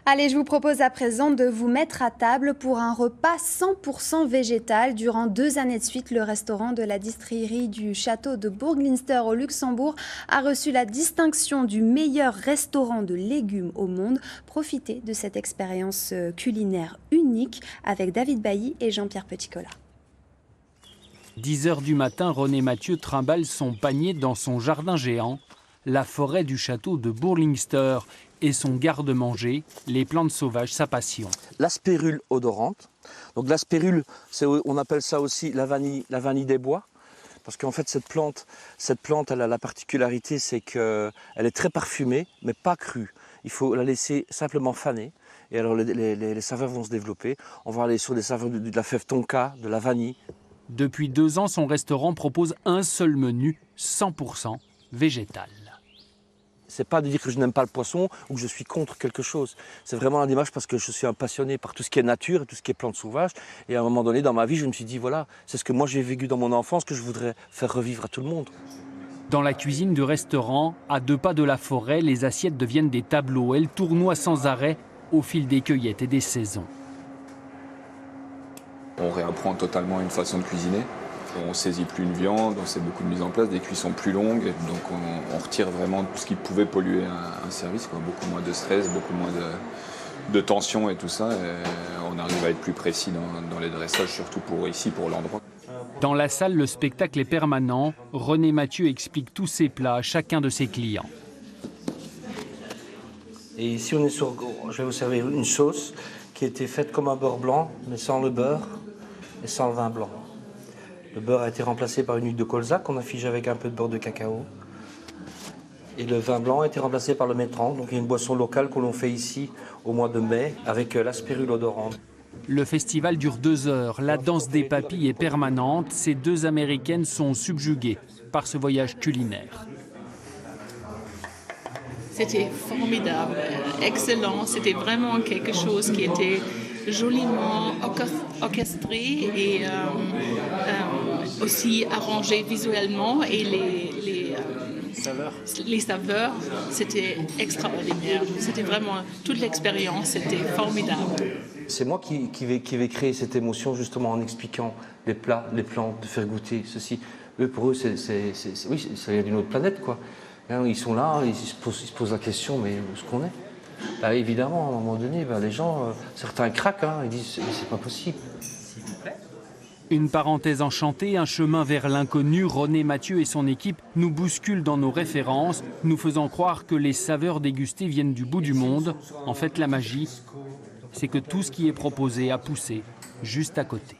Allez, je vous propose à présent de vous mettre à table pour un repas 100% végétal. Durant 2 années de suite, le restaurant de la distillerie du château de Bourg-Leinster au Luxembourg a reçu la distinction du meilleur restaurant de légumes au monde. Profitez de cette expérience culinaire unique avec David Bailly et Jean-Pierre Petitcola. 10 h du matin, René Mathieu trimballe son panier dans son jardin géant, la forêt du château de Bourg-Leinster et son garde-manger, les plantes sauvages, sa passion. La spérule odorante. Donc la spérule, on appelle ça aussi la vanille des bois. Parce qu'en fait, cette plante, elle a la particularité, c'est qu'elle est très parfumée, mais pas crue. Il faut la laisser simplement faner. Et alors les saveurs vont se développer. On va aller sur des saveurs de la fève tonka, de la vanille. Depuis 2 ans, son restaurant propose un seul menu, 100% végétal. C'est pas de dire que je n'aime pas le poisson ou que je suis contre quelque chose. C'est vraiment la démarche parce que je suis un passionné par tout ce qui est nature et tout ce qui est plantes sauvages. Et à un moment donné, dans ma vie, je me suis dit, voilà, c'est ce que moi j'ai vécu dans mon enfance que je voudrais faire revivre à tout le monde. Dans la cuisine du restaurant, à 2 pas de la forêt, les assiettes deviennent des tableaux. Elles tournoient sans arrêt au fil des cueillettes et des saisons. On réapprend totalement une façon de cuisiner. On ne saisit plus une viande, on sait beaucoup de mise en place, des cuissons plus longues. Donc on retire vraiment tout ce qui pouvait polluer un service, quoi. Beaucoup moins de stress, beaucoup moins de tension et tout ça. Et on arrive à être plus précis dans les dressages, surtout pour l'endroit. Dans la salle, le spectacle est permanent. René Mathieu explique tous ses plats à chacun de ses clients. Et ici, je vais vous servir une sauce qui a été faite comme un beurre blanc, mais sans le beurre et sans le vin blanc. Le beurre a été remplacé par une huile de colza qu'on a figée avec un peu de beurre de cacao. Et le vin blanc a été remplacé par le métran. Donc il y a une boisson locale que l'on fait ici au mois de mai avec la spérule odorante. Le festival dure 2 heures. La danse des papilles est permanente. Ces 2 Américaines sont subjuguées par ce voyage culinaire. C'était formidable, excellent. C'était vraiment quelque chose qui était joliment orchestré et aussi arrangé visuellement. Et les saveurs, c'était extraordinaire. C'était vraiment toute l'expérience, c'était formidable. C'est moi qui vais créer cette émotion justement en expliquant les plats, les plantes, de faire goûter ceci. Eux, pour eux, oui, ça vient d'une autre planète, quoi. Ils sont là, ils se posent la question, mais où est-ce qu'on est ? Bah, évidemment, à un moment donné, les gens, certains craquent, ils disent c'est pas possible. Une parenthèse enchantée, un chemin vers l'inconnu. René Mathieu et son équipe nous bousculent dans nos références, nous faisant croire que les saveurs dégustées viennent du bout du monde. En fait, la magie, c'est que tout ce qui est proposé a poussé juste à côté.